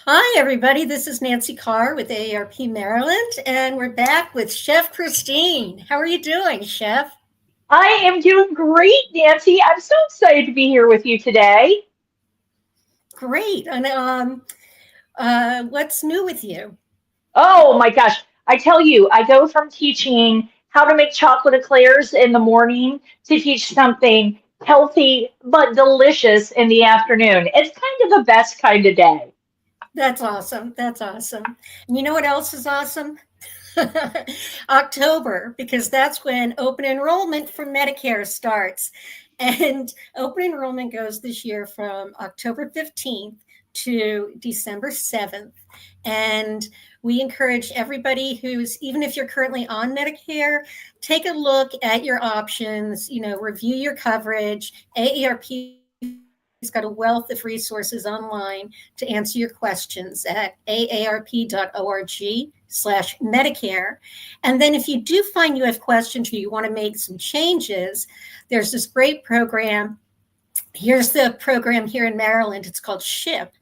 Hi, everybody. This is Nancy Carr with AARP Maryland, and we're back with Chef Christine. How are you doing, Chef? I am doing great, Nancy. I'm so excited to be here with you today. Great. And what's new with you? Oh my gosh. I tell you, I go from teaching how to make chocolate eclairs in the morning to teach something healthy but delicious in the afternoon. It's kind of the best kind of day. That's awesome. That's awesome. And you know what else is awesome? October, because that's when open enrollment for Medicare starts. And open enrollment goes this year from October 15th to December 7th. And we encourage everybody who's, even if you're currently on Medicare, take a look at your options, review your coverage. AARP has got a wealth of resources online to answer your questions at aarp.org/Medicare. And then if you do find you have questions or you want to make some changes, there's this great program. Here's the program here in Maryland. It's called SHIP,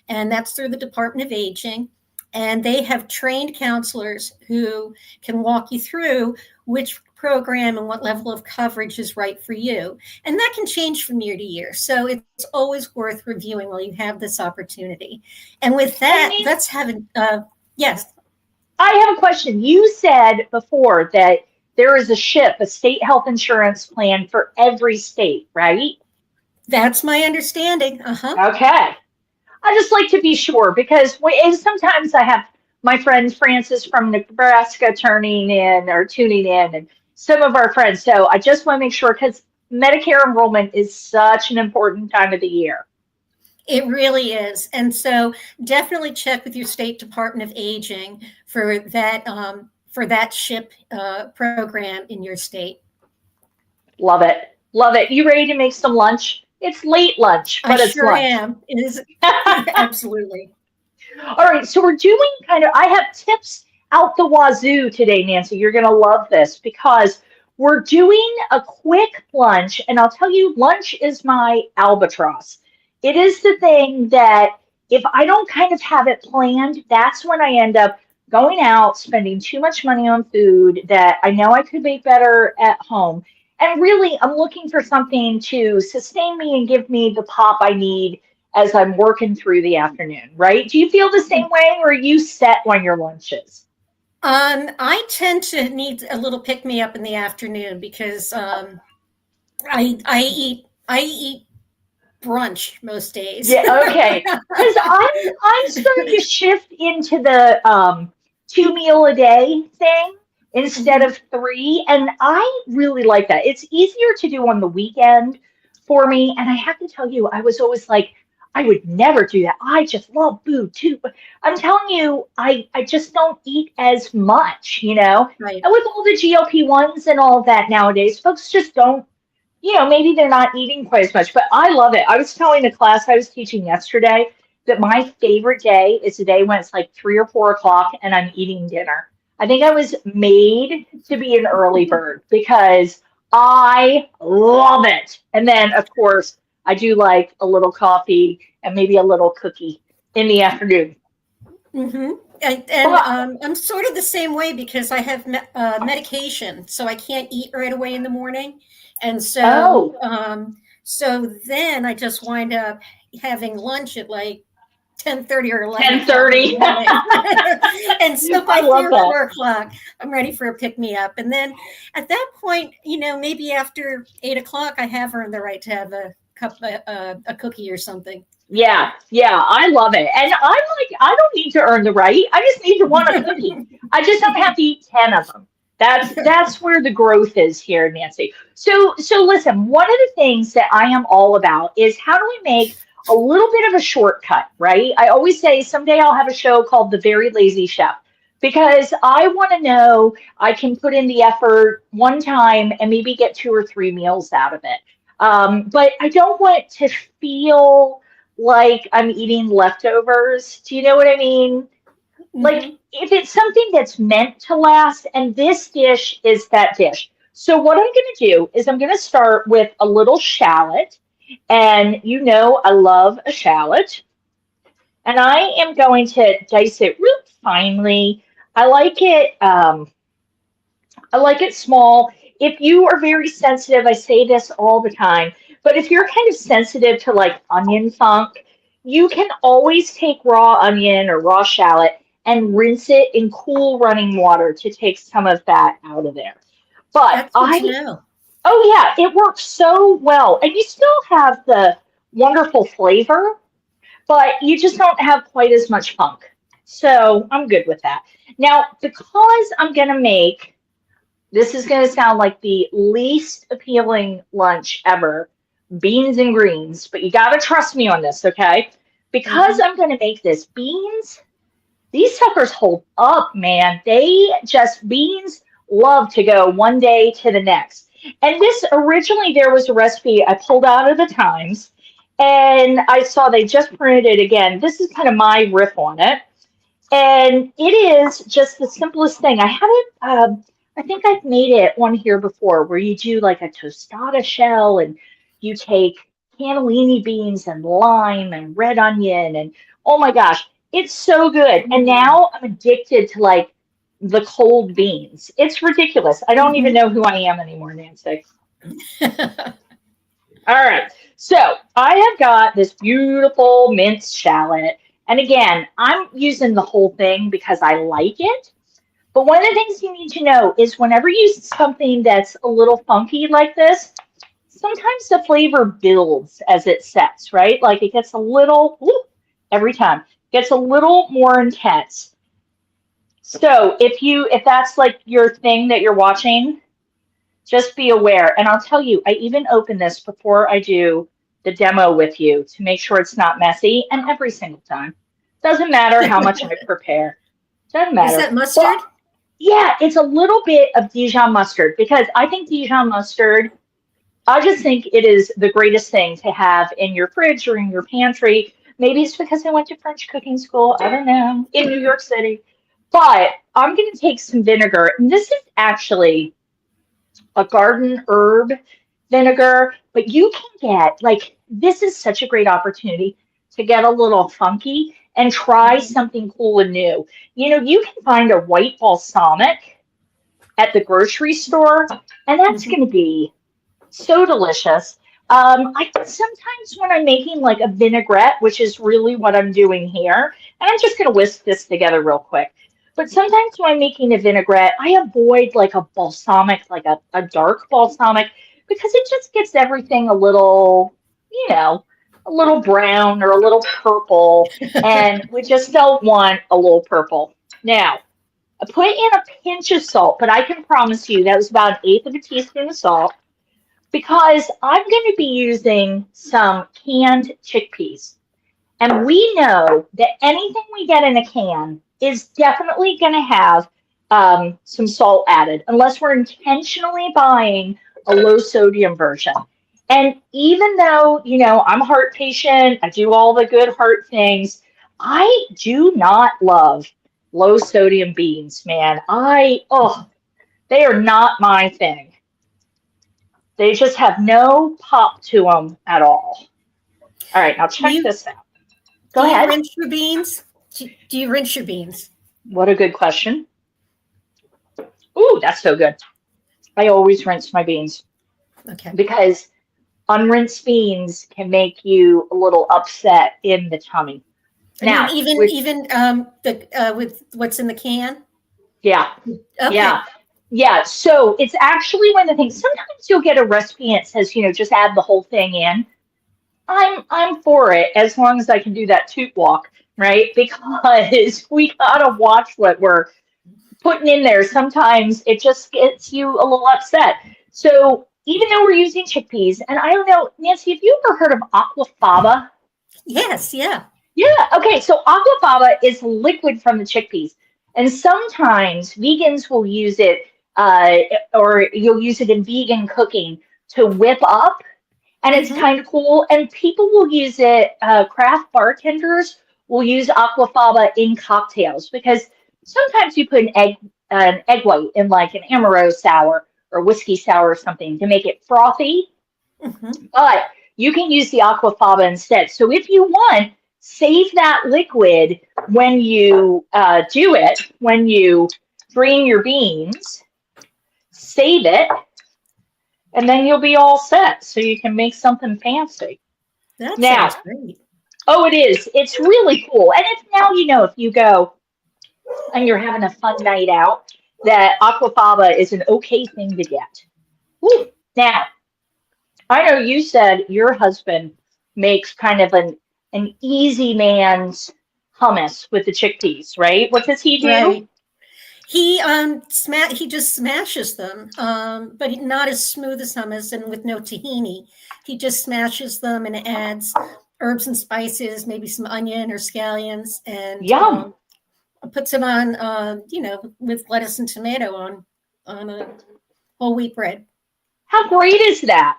and that's through the Department of Aging. And they have trained counselors who can walk you through which program and what level of coverage is right for you. And that can change from year to year. So it's always worth reviewing while you have this opportunity. And with And that, Nancy, let's have yes. I have a question. You said before that there is a SHIP, a state health insurance plan for every state, right? That's my understanding. Uh-huh. Okay. I just like to be sure because and sometimes I have my friend Francis from Nebraska turning in or tuning in, and some of our friends. So I just want to make sure because Medicare enrollment is such an important time of the year. It really is. And so definitely check with your state Department of Aging for that SHIP program in your state. Love it. Love it. You ready to make some lunch? It's late lunch, I but it's sure lunch. am. It is absolutely. All right, so we're doing I have tips out the wazoo today, Nancy. You're going to love this because we're doing a quick lunch, and I'll tell you, lunch is my albatross. It is the thing that if I don't kind of have it planned, that's when I end up going out, spending too much money on food that I know I could make better at home. And really, I'm looking for something to sustain me and give me the pop I need as I'm working through the afternoon, right? Do you feel the same way or are you set on your lunches? I tend to need a little pick me up in the afternoon because I eat brunch most days. Yeah, okay. Because I'm starting to shift into the 2 meal a day thing instead Mhm. of three, and I really like that. It's easier to do on the weekend for me, and I have to tell you, I was always like, I would never do that. I just love food too, but I'm telling you, I just don't eat as much, you know. Right. And with all the GLP-1s and all of that nowadays, folks just don't maybe they're not eating quite as much, but I love it. I was telling the class I was teaching yesterday that my favorite day is the day when it's like 3 or 4 o'clock and I'm eating dinner. I think I was made to be an early bird because I love it. And then, of course, I do like a little coffee and maybe a little cookie in the afternoon. Mm-hmm. And But, I'm sort of the same way because I have medication, so I can't eat right away in the morning, and oh, so then I just wind up having lunch at like 10:30 or 11 o'clock in the 10:30. morning, and so I by three love or that. 4 o'clock, I'm ready for a pick me up, and then at that point, maybe after 8 o'clock, I have earned the right to have a cookie or something. Yeah, yeah, I love it. And I'm like, I don't need to earn the right. I just need to want a cookie. I just don't have to eat 10 of them. That's where the growth is here, Nancy. So listen, one of the things that I am all about is how do we make a little bit of a shortcut, right? I always say someday I'll have a show called The Very Lazy Chef because I want to know I can put in the effort one time and maybe get 2 or 3 meals out of it. But I don't want to feel like I'm eating leftovers. Do you know what I mean? Like Hmm. if it's something that's meant to last, and this dish is that dish. So what I'm going to do is I'm going to start with a little shallot, and I love a shallot. And I am going to dice it real finely. I like it. I like it small. If you are very sensitive, I say this all the time, but if you're kind of sensitive to like onion funk, you can always take raw onion or raw shallot and rinse it in cool running water to take some of that out of there. But That's good to know. oh yeah, it works so well. And you still have the wonderful flavor, but you just don't have quite as much funk. So I'm good with that. Now, because I'm going to make, this is going to sound like the least appealing lunch ever, beans and greens, but you got to trust me on this, okay? Because I'm going to make this beans, these suckers hold up, man. They just, beans love to go one day to the next. And this originally, there was a recipe I pulled out of the Times, and I saw they just printed it again. This is kind of my riff on it. And it is just the simplest thing. I haven't, I think I've made it one here before where you do like a tostada shell and you take cannellini beans and lime and red onion and oh my gosh, it's so good. And now I'm addicted to like the cold beans. It's ridiculous. I don't even know who I am anymore, Nancy. All right. So I have got this beautiful minced shallot. And again, I'm using the whole thing because I like it. But one of the things you need to know is whenever you use something that's a little funky like this, sometimes the flavor builds as it sets, right? Like it gets a little, every time, gets a little more intense. So if that's like your thing that you're watching, just be aware. And I'll tell you, I even open this before I do the demo with you to make sure it's not messy. And every single time, doesn't matter how much I prepare. Doesn't matter. Is that mustard? Well, yeah, it's a little bit of Dijon mustard because I think Dijon mustard, I just think it is the greatest thing to have in your fridge or in your pantry. Maybe it's because I went to French cooking school. I don't know, in New York City. But I'm going to take some vinegar. And this is actually a garden herb vinegar, but you can get, like, this is such a great opportunity to get a little funky and try something cool and new. You know, you can find a white balsamic at the grocery store, and that's going to be so delicious. I sometimes when I'm making like a vinaigrette, which is really what I'm doing here, and I'm just going to whisk this together real quick. But sometimes when I'm making a vinaigrette, I avoid like a balsamic, like a dark balsamic, because it just gets everything a little, you know, a little brown or a little purple, and we just don't want a little purple. Now, I put in a pinch of salt, but I can promise you that was about an eighth of a teaspoon of salt because I'm going to be using some canned chickpeas. And we know that anything we get in a can is definitely going to have some salt added, unless we're intentionally buying a low sodium version. And even though, you know, I'm a heart patient, I do all the good heart things, I do not love low sodium beans, man. They are not my thing. They just have no pop to them at all. All right, now check this out. Go ahead. Do you rinse your beans? Do you rinse your beans? What a good question. Ooh, that's so good. I always rinse my beans. Okay. Because unrinsed beans can make you a little upset in the tummy. Now, even with what's in the can? Yeah. Okay. Yeah. So it's actually one of the things, sometimes you'll get a recipe and it says, you know, just add the whole thing in. I'm for it as long as I can do that toot walk, right? Because we gotta watch what we're putting in there. Sometimes it just gets you a little upset. So even though we're using chickpeas, and I don't know, Nancy, have you ever heard of aquafaba? Yes, yeah. Yeah, okay, so aquafaba is liquid from the chickpeas. And sometimes vegans will use it, or you'll use it in vegan cooking to whip up. And it's kind of cool. And people will use it, craft bartenders will use aquafaba in cocktails because sometimes you put an egg white in like an Amaro sour or whiskey sour or something to make it frothy. But you can use the aquafaba instead. So if you want Save that liquid when you do it, when you drain your beans, save it, and then you'll be all set so you can make something fancy. That Now, sounds great. oh, it is. It's really cool. And if now you know if you go and you're having a fun night out, that aquafaba is an okay thing to get. Woo. Now, I know you said your husband makes kind of an easy man's hummus with the chickpeas, right? What does he do? Right. He just smashes them, but not as smooth as hummus and with no tahini. He just smashes them and adds herbs and spices, maybe some onion or scallions, and Yum. puts them on, with lettuce and tomato on a whole wheat bread. How great is that?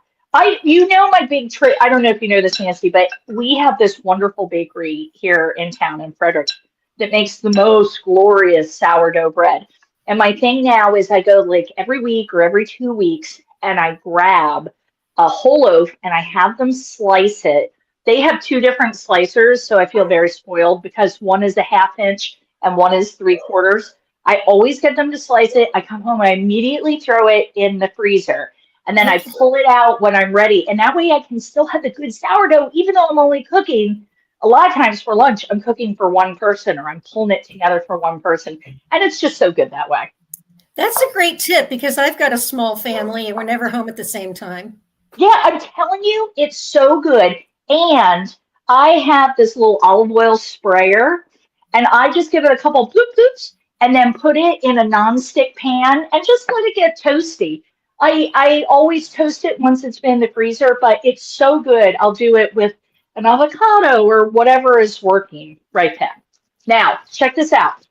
You know, my big trick, I don't know if you know this, Nancy, but we have this wonderful bakery here in town in Frederick that makes the most glorious sourdough bread. And my thing now is I go like every week or every 2 weeks and I grab a whole loaf and I have them slice it. They have two different slicers, so I feel very spoiled because one is a 1/2 inch and one is 3/4. I always get them to slice it. I come home and I immediately throw it in the freezer. And then I pull it out when I'm ready. And that way I can still have the good sourdough, even though I'm only cooking. A lot of times for lunch, I'm cooking for one person or I'm pulling it together for one person. And it's just so good that way. That's a great tip because I've got a small family and we're never home at the same time. Yeah, I'm telling you, it's so good. And I have this little olive oil sprayer and I just give it a couple bloop bloops and then put it in a nonstick pan and just let it get toasty. I always toast it once it's been in the freezer, but it's so good. I'll do it with an avocado or whatever is working right then. Now, check this out.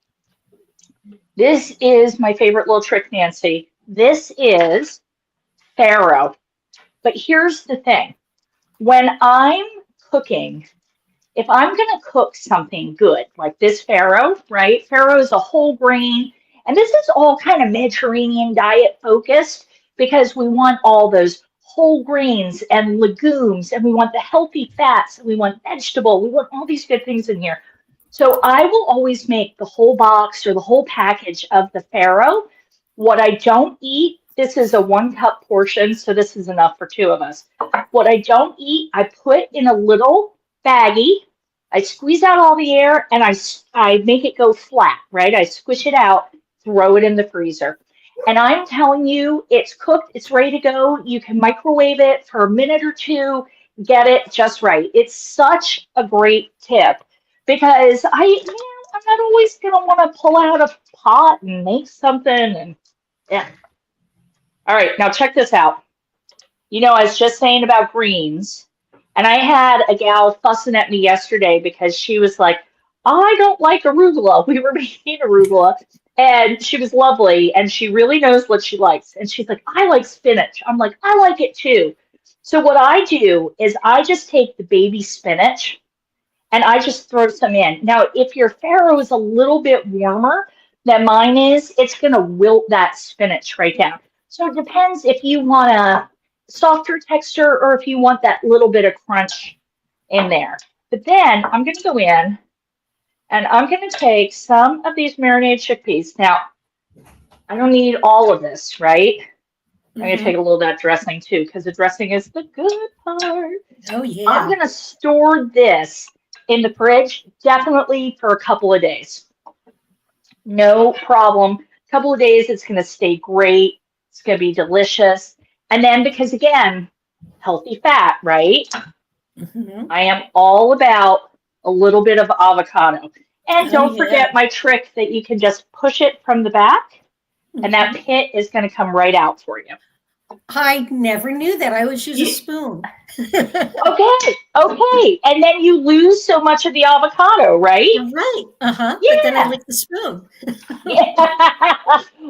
This is my favorite little trick, Nancy. This is farro. But here's the thing. When I'm cooking, if I'm going to cook something good, like this farro, right? Farro is a whole grain, and this is all kind of Mediterranean diet focused because we want all those whole grains and legumes, and we want the healthy fats, and we want vegetable, we want all these good things in here. So I will always make the whole box or the whole package of the farro. What I don't eat, this is a 1 cup portion, so this is enough for 2 of us. What I don't eat, I put in a little baggie. I squeeze out all the air and I make it go flat, right? I squish it out, throw it in the freezer. And I'm telling you, it's cooked, it's ready to go. You can microwave it for a minute or 2, get it just right. It's such a great tip because I'm not always going to want to pull out a pot and make something. And yeah. All right, now check this out. You know, I was just saying about greens, and I had a gal fussing at me yesterday because she was like, I don't like arugula. We were making arugula, and she was lovely, and she really knows what she likes. And she's like, I like spinach. I'm like, I like it too. So what I do is I just take the baby spinach, and I just throw some in. Now, if your farro is a little bit warmer than mine is, it's going to wilt that spinach right down. So it depends if you want a softer texture or if you want that little bit of crunch in there. But then I'm going to go in and I'm going to take some of these marinated chickpeas. Now, I don't need all of this, right? I'm going to take a little of that dressing too because the dressing is the good part. Oh, yeah. I'm going to store this in the fridge definitely for a couple of days. No problem. A couple of days, it's going to stay great. It's going to be delicious. And then because, again, healthy fat, right? I am all about a little bit of avocado. And don't forget my trick that you can just push it from the back and that pit is going to come right out for you. I never knew that. I always use a spoon. Okay. And then you lose so much of the avocado, right? Right. Yeah. But then I like the spoon.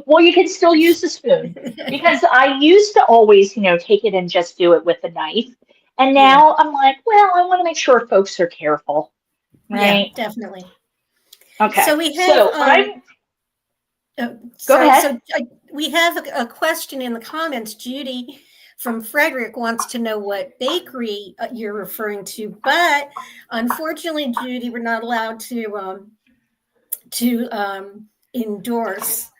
Well, you can still use the spoon because I used to always, take it and just do it with a knife. And now I'm like, well, I want to make sure folks are careful. Right? Yeah, definitely. Okay. So we have go ahead. So we have a question in the comments. Judy from Frederick wants to know what bakery you're referring to, but unfortunately, Judy, we're not allowed to endorse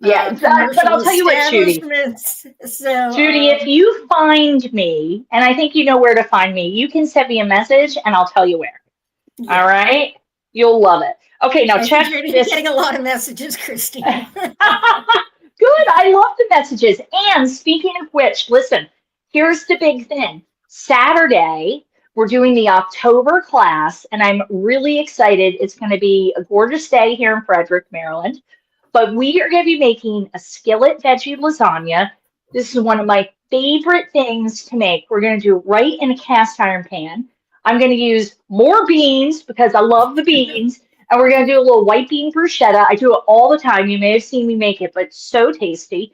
Yeah, but commercial I'll tell you what, Judy. establishments. So, Judy, if you find me, and I think you know where to find me, you can send me a message and I'll tell you where. yeah. All right? You'll love it. Okay, now I check think you're this. getting a lot of messages, Christine. Good. I love the messages. And speaking of which, listen, here's the big thing. Saturday, we're doing the October class, and I'm really excited. It's going to be a gorgeous day here in Frederick, Maryland. But we are going to be making a skillet veggie lasagna. This is one of my favorite things to make. We're going to do it right in a cast iron pan. I'm going to use more beans because I love the beans. And we're going to do a little white bean bruschetta. I do it all the time. You may have seen me make it, but it's so tasty.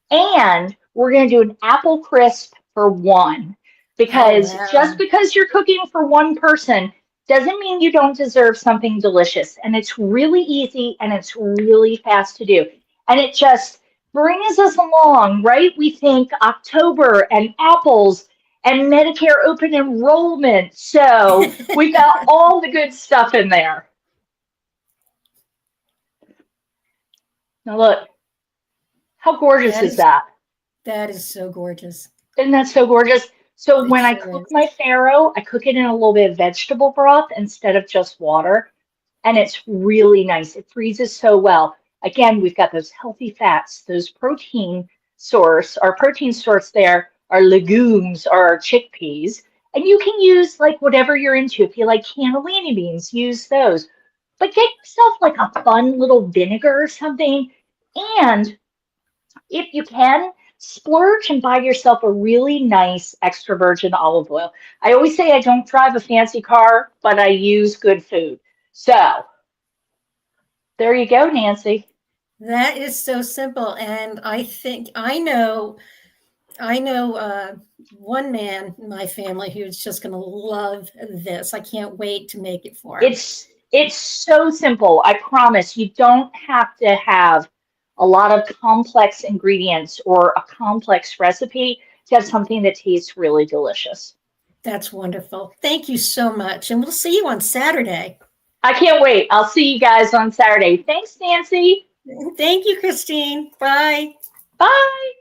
And we're going to do an apple crisp for one. Because just because you're cooking for one person doesn't mean you don't deserve something delicious. And it's really easy and it's really fast to do. And it just brings us along, right? We think October and apples and Medicare open enrollment. So we got all the good stuff in there. Now look, how gorgeous is that? That is so gorgeous. Isn't that so gorgeous? So when I cook my farro, I cook it in a little bit of vegetable broth instead of just water. And it's really nice. It freezes so well. Again, we've got those healthy fats, those protein source. Our protein source there are legumes or our chickpeas. And you can use like whatever you're into. If you like cannellini beans, use those. But get yourself like a fun little vinegar or something. And if you can, splurge and buy yourself a really nice extra virgin olive oil. I always say I don't drive a fancy car, but I use good food. So there you go, Nancy. That is so simple. And I think I know one man in my family who's just going to love this. I can't wait to make it for him. It's so simple. I promise you don't have to have a lot of complex ingredients or a complex recipe to have something that tastes really delicious. That's wonderful. Thank you so much. And we'll see you on Saturday. I can't wait. I'll see you guys on Saturday. Thanks, Nancy. Thank you, Christine. Bye. Bye.